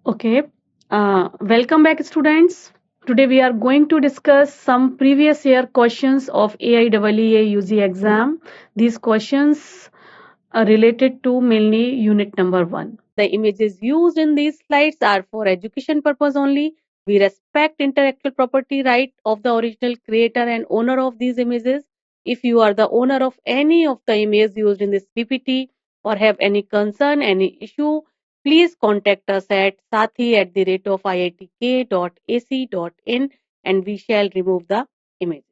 Okay, welcome back, students. Today we are going to discuss some previous year questions of AIEEA UG exam. These questions are related to mainly unit number 1. The images used in these slides are for education purpose only. We respect intellectual property right of the original creator and owner of these images. If you are the owner of any of the images used in this PPT or have any concern, any issue, please contact us at sathi@iitk.ac.in and we shall remove the image.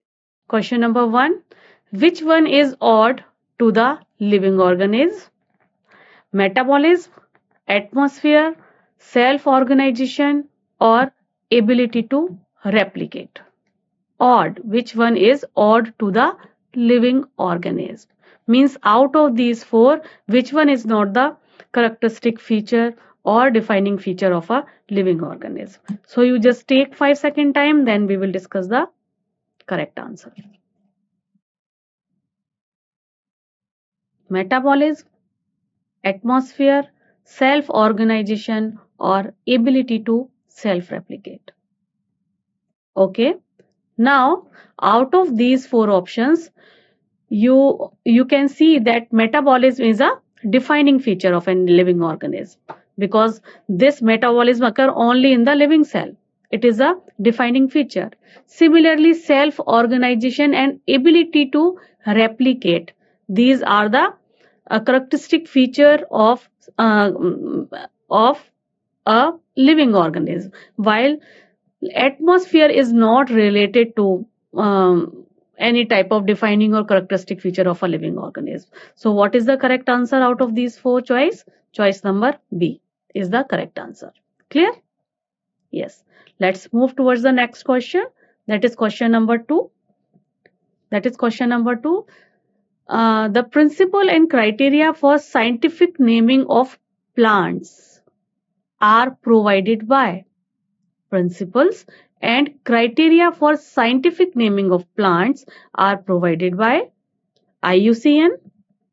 Question number 1. Which one is odd to the living organism? Metabolism, atmosphere, self-organization, or ability to replicate. Odd. Which one is odd to the living organism? Means out of these four, which one is not the characteristic feature or defining feature of a living organism? So you just take 5 second time, then we will discuss the correct answer. Metabolism, atmosphere, self-organization, or ability to self-replicate. Okay. Now, out of these four options, you can see that metabolism is a defining feature of a living organism because this metabolism occur only in the living cell. It is a defining feature. Similarly, self-organization and ability to replicate. These are the characteristic feature of a living organism. While atmosphere is not related to any type of defining or characteristic feature of a living organism. So what is the correct answer out of these four choice? Choice number B is the correct answer. Clear? Yes. Let's move towards the next question. That is question number 2. The principle and criteria for scientific naming of plants are provided by. Principles and criteria for scientific naming of plants are provided by IUCN,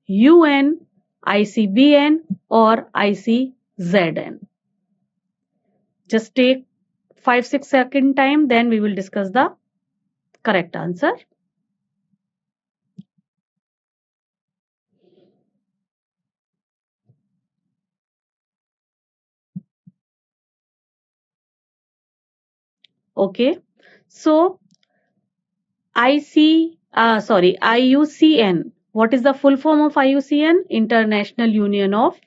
UN, ICBN, or ICZN. Just take 5-6 second time, then we will discuss the correct answer. Okay, so IUCN. What is the full form of IUCN? International Union of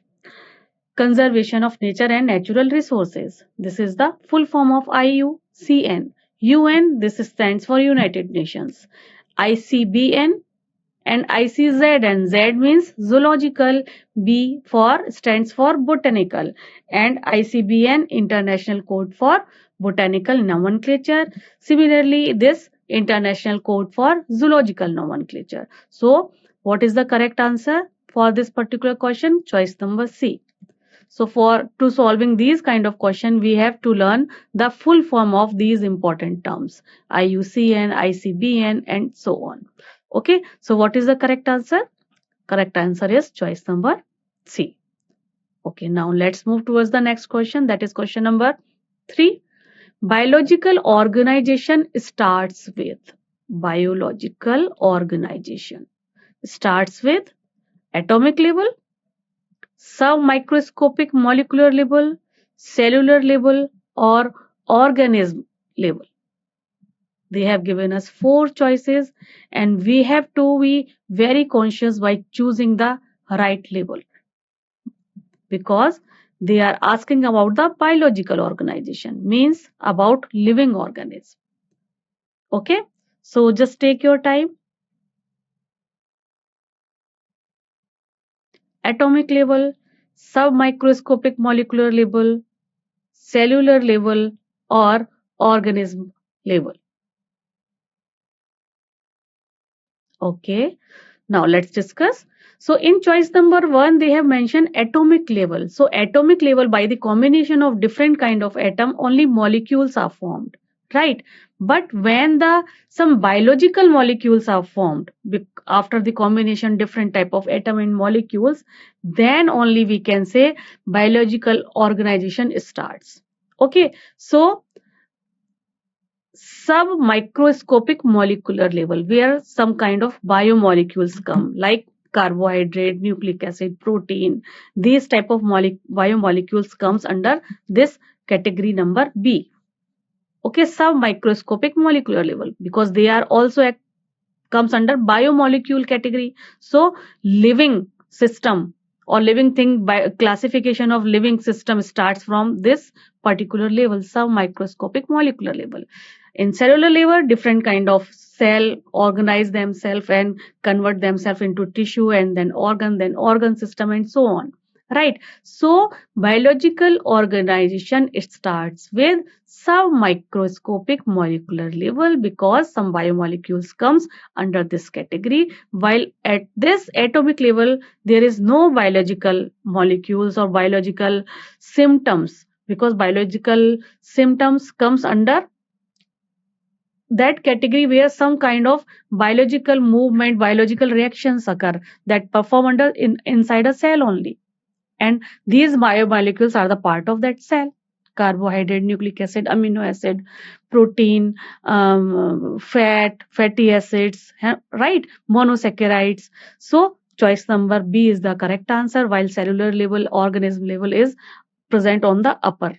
Conservation of Nature and Natural Resources. This is the full form of IUCN. UN, this stands for United Nations. ICBN and ICZN. Z means zoological, B stands for botanical, and ICBN, International Code for Botanical Nomenclature. Similarly, this International Code for Zoological Nomenclature. So, what is the correct answer for this particular question? Choice number C. So to solving these kind of question, we have to learn the full form of these important terms, IUCN, ICBN, and so on. Okay, so what is the correct answer? Correct answer is choice number C. Okay, now let's move towards the next question. That is question number 3. Biological organization starts with. Biological organization starts with atomic level, submicroscopic molecular level, cellular level, or organism level. They have given us 4 choices and we have to be very conscious by choosing the right level because they are asking about the biological organization, means about living organism. Okay, so just take your time. Atomic level, submicroscopic molecular level, cellular level, or organism level. Okay, now let's discuss. So in choice number 1, they have mentioned atomic level. So atomic level, by the combination of different kind of atom, only molecules are formed, right? But when some biological molecules are formed after the combination different type of atom and molecules, then only we can say biological organization starts. Okay, so submicroscopic molecular level, where some kind of biomolecules come, like carbohydrate, nucleic acid, protein. These type of biomolecules comes under this category number B. Okay, submicroscopic molecular level, because they are also comes under biomolecule category. So living system or living thing, by classification of living system starts from this particular level, submicroscopic molecular level. In cellular level, different kind of cell organize themselves and convert themselves into tissue, and then organ system, and so on. Right. So biological organization, it starts with submicroscopic molecular level, because some biomolecules comes under this category, while at this atomic level there is no biological molecules or biological symptoms, because biological symptoms comes under that category where some kind of biological movement, biological reactions occur that perform under inside a cell only, and these biomolecules are the part of that cell: carbohydrate, nucleic acid, amino acid, protein, fat, fatty acids, right, monosaccharides. So choice number B is the correct answer, while cellular level, organism level is present on the upper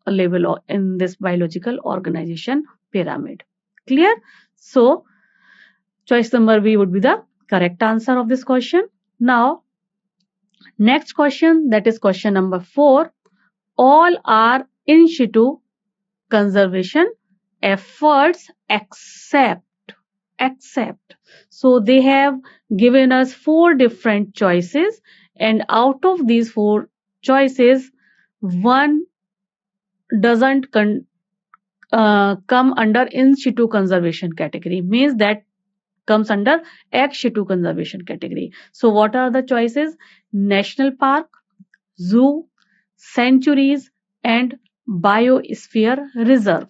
level in this biological organization pyramid. Clear? So choice number B would be the correct answer of this question. Now next question, that is question number 4. All are in situ conservation efforts except. So they have given us 4 different choices, and out of these 4 choices, one doesn't come under in situ conservation category, means that comes under ex situ conservation category. So what are the choices? National park, zoo, sanctuaries, and biosphere reserve.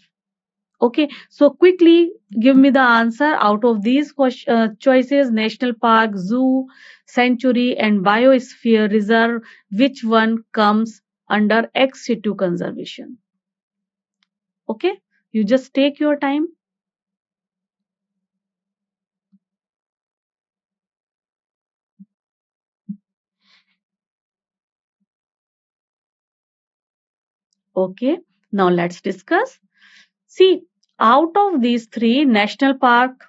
Okay, so quickly give me the answer out of these choices: national park, zoo, sanctuary, and biosphere reserve. Which one comes under ex situ conservation? Okay, you just take your time. Okay, now let's discuss. See, out of these 3, national park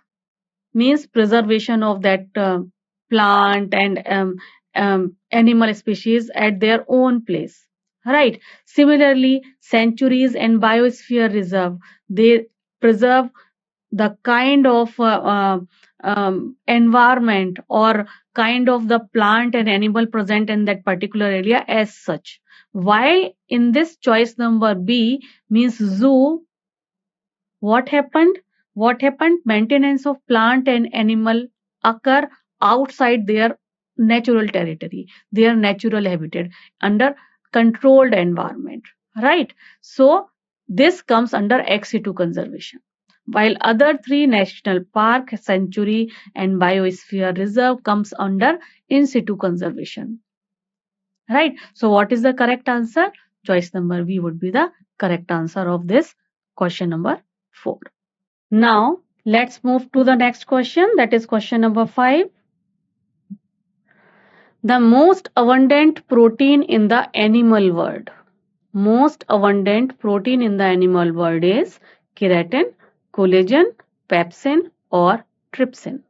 means preservation of that plant and animal species at their own place, right? Similarly, sanctuaries and biosphere reserve, they preserve the kind of environment or kind of the plant and animal present in that particular area as such. While in this choice number B means zoo, what happened? What happened? Maintenance of plant and animal occur outside their natural territory, their natural habitat, under controlled environment, right? So this comes under ex situ conservation. While other 3, national park, sanctuary, and biosphere reserve, comes under in situ conservation, right? So what is the correct answer? Choice number B would be the correct answer of this question number 4. Now, let's move to the next question, that is question number 5. The most abundant protein in the animal world. Most abundant protein in the animal world is keratin, collagen, pepsin, or trypsin.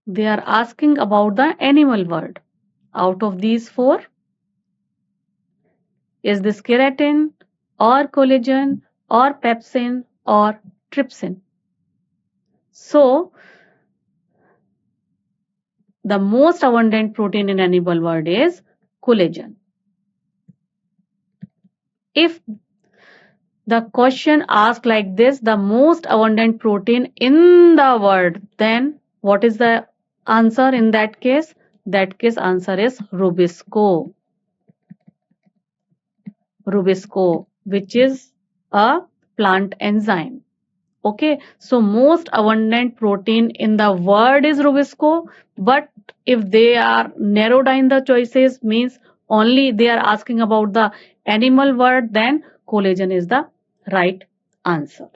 They are asking about the animal world. Out of these 4, is this keratin or collagen or pepsin or trypsin? So, the most abundant protein in animal world is collagen. If the question asked like this, the most abundant protein in the world, then what is the answer in that case? That case answer is Rubisco. Rubisco, which is a plant enzyme. Okay, so most abundant protein in the world is Rubisco, but if they are narrowed down the choices, means only they are asking about the animal word, then collagen is the right answer.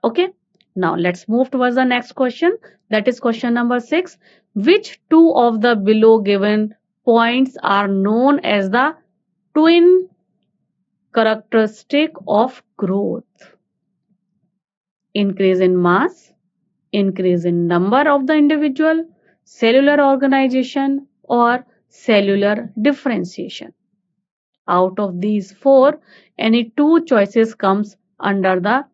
Okay, now let's move towards the next question. That is question number 6. Which two of the below given points are known as the twin characteristic of growth? Increase in mass, increase in number of the individual, cellular organization, or cellular differentiation. Out of these four, any two choices comes under the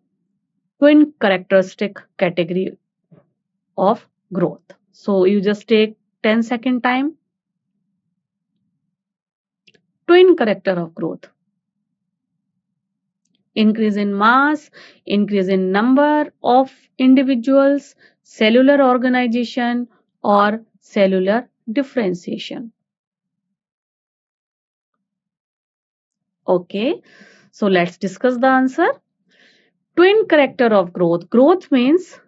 twin characteristic category of growth. So you just take 10-second time. Twin character of growth. Increase in mass, increase in number of individuals, cellular organization, or cellular differentiation. Okay, so let's discuss the answer. Twin character of growth. Growth means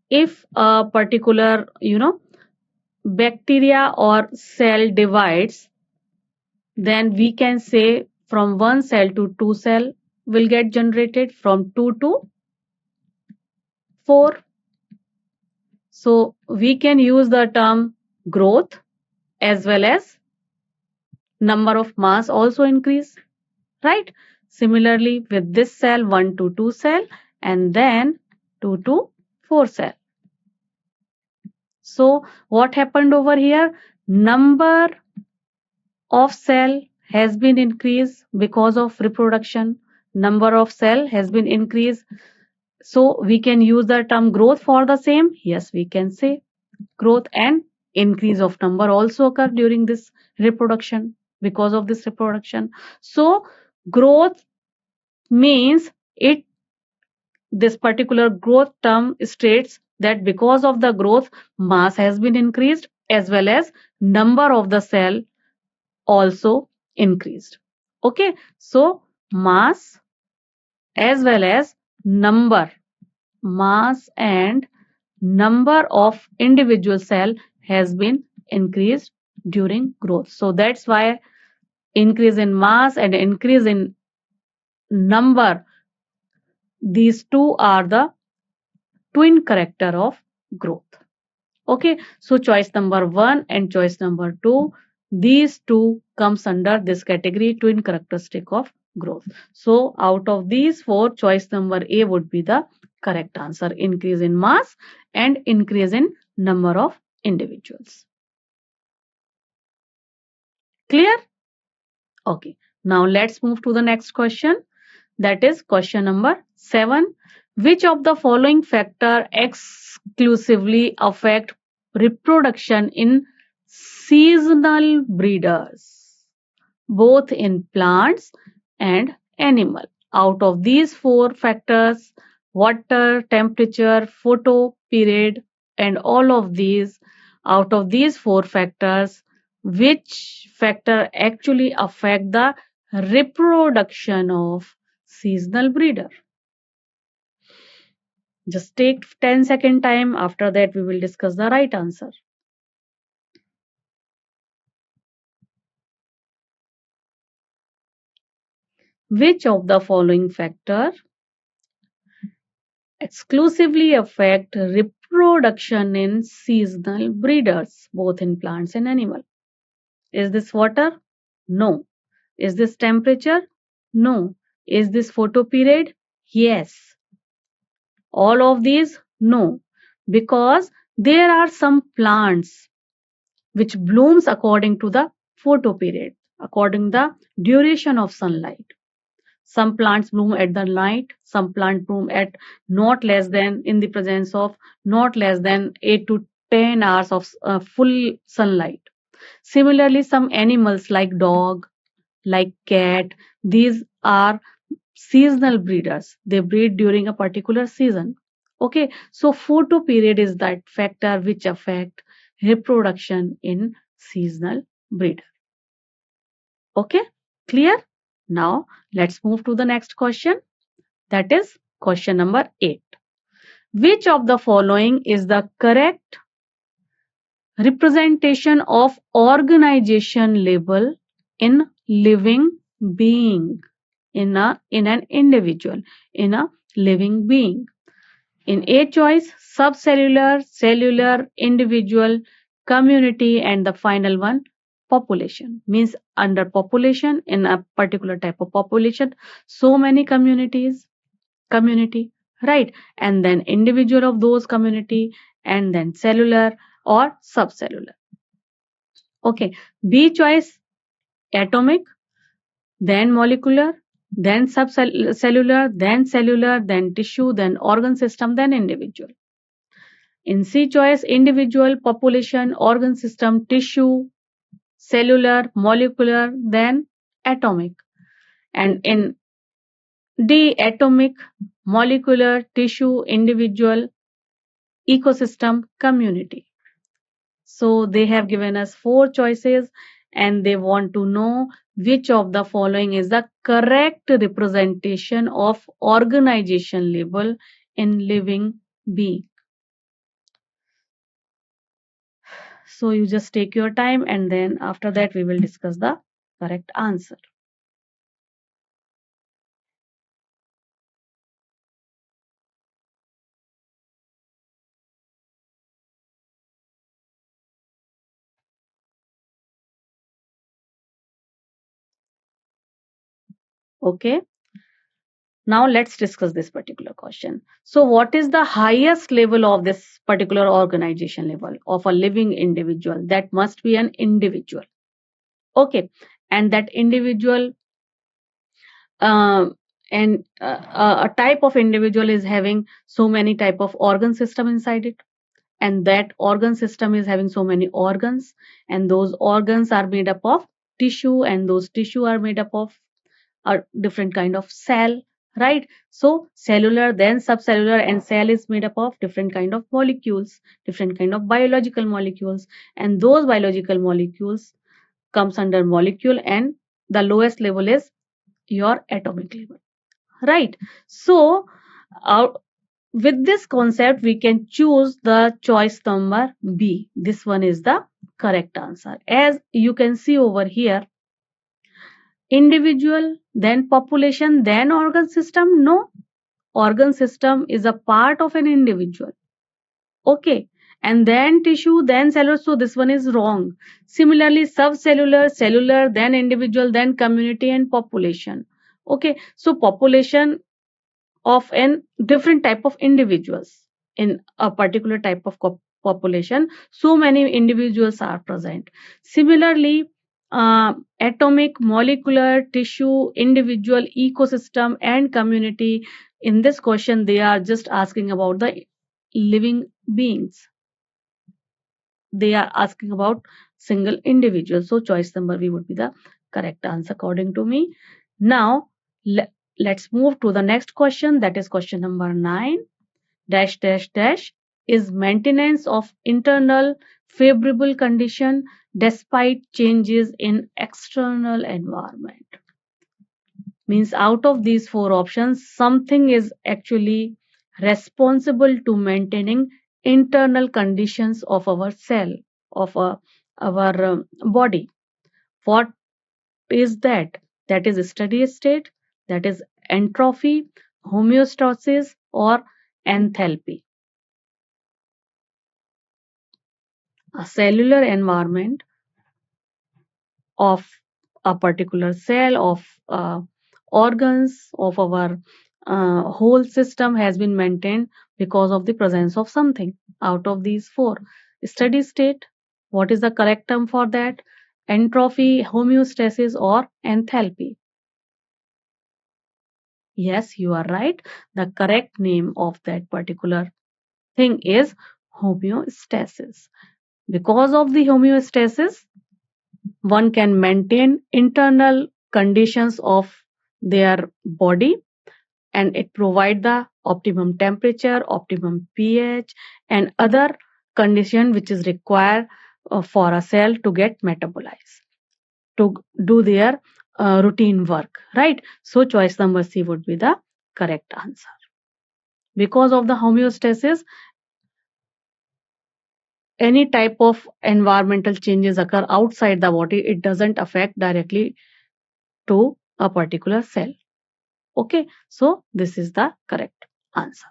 if a particular bacteria or cell divides, then we can say from one cell to two cell will get generated, from 2 to 4. So we can use the term growth as well as number of mass also increase, right? Similarly with this cell, 1 to 2 cell, and then 2 to 4 cell. So what happened over here? Number of cell has been increased because of reproduction. Number of cell has been increased. So we can use the term growth for the same. Yes, we can say growth, and increase of number also occur during this reproduction because of this reproduction. So growth means this particular growth term states that because of the growth, mass has been increased as well as number of the cell also increased. Okay, so mass as well as mass and number of individual cell has been increased during growth. So that's why increase in mass and increase in number, these two are the twin character of growth. Okay, so choice number 1 and choice number 2, these two comes under this category, twin characteristic of growth. So out of these four, choice number A would be the correct answer. Increase in mass and increase in number of individuals. Clear? Okay, now let's move to the next question. That is question number 7. Which of the following factor exclusively affect reproduction in seasonal breeders, both in plants and animal? Out of these four factors, water, temperature, photo period, and all of these, out of these four factors, which factor actually affect the reproduction of seasonal breeder? Just take 10-second time. After that, we will discuss the right answer. Which of the following factor exclusively affect reproduction in seasonal breeders, both in plants and animal? Is this water? No. Is this temperature? No. Is this photo period? Yes. All of these? No. Because there are some plants which blooms according to the photo period, according the duration of sunlight. Some plants bloom at the night, some plants bloom at not less than, in the presence of not less than 8 to 10 hours of full sunlight. Similarly, some animals like dog, like cat, these are seasonal breeders. They breed during a particular season. Okay, so photo period is that factor which affect reproduction in seasonal breeder. Okay, clear? Now let's move to the next question. That is question number 8. Which of the following is the correct representation of organization level in living being, in an individual, in a living being. In A choice, subcellular, cellular, individual, community, and the final one, population. Means under population, in a particular type of population, so many community, right? And then individual of those community, and then cellular or subcellular. Okay. B choice, atomic, then molecular, then subcellular, then cellular, then tissue, then organ system, then individual. In C choice, individual, population, organ system, tissue, cellular, molecular, then atomic. And in D, atomic, molecular, tissue, individual, ecosystem, community. So they have given us 4 choices and they want to know which of the following is the correct representation of organization level in living being. So you just take your time and then after that we will discuss the correct answer. Okay. Now let's discuss this particular question. So what is the highest level of this particular organization level of a living individual? That must be an individual. Okay. And that individual and a type of individual is having so many type of organ system inside it, and that organ system is having so many organs, and those organs are made up of tissue, and those tissue are made up of a different kind of cell, right? So cellular, then subcellular, and cell is made up of different kind of molecules, different kind of biological molecules, and those biological molecules comes under molecule, and the lowest level is your atomic level, right? So with this concept we can choose the choice number B. This one is the correct answer. As you can see over here, individual, then population, then organ system. No, organ system is a part of an individual. Okay. And then tissue, then cellular. So this one is wrong. Similarly, subcellular, cellular, then individual, then community and population. Okay. So population of an different type of individuals in a particular type of population, so many individuals are present. Similarly, atomic, molecular, tissue, individual, ecosystem and community, in this question they are just asking about the living beings, they are asking about single individual. So choice number B would be the correct answer according to me. Now let's move to the next question, that is question number 9. Dash dash dash is maintenance of internal favorable condition despite changes in external environment. Means out of these 4 options, something is actually responsible to maintaining internal conditions of our cell, of our body. What is that? That is steady state, that is entropy, homeostasis, or enthalpy. A cellular environment of a particular cell, of organs, of our whole system has been maintained because of the presence of something out of these 4. Steady state, what is the correct term for that? Entropy, homeostasis, or enthalpy? Yes, you are right. The correct name of that particular thing is homeostasis. Because of the homeostasis, one can maintain internal conditions of their body, and it provide the optimum temperature, optimum pH, and other condition which is required for a cell to get metabolized, to do their routine work, right? So choice number C would be the correct answer. Because of the homeostasis, any type of environmental changes occur outside the body, it doesn't affect directly to a particular cell. Okay, so this is the correct answer.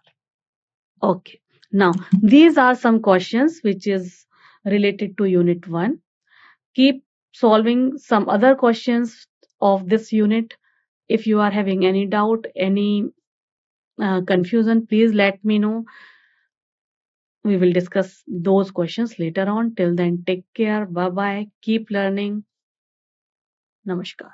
Okay, now these are some questions which is related to unit 1. Keep solving some other questions of this unit. If you are having any doubt, any confusion, please let me know. We will discuss those questions later on. Till then, take care. Bye bye. Keep learning. Namaskar.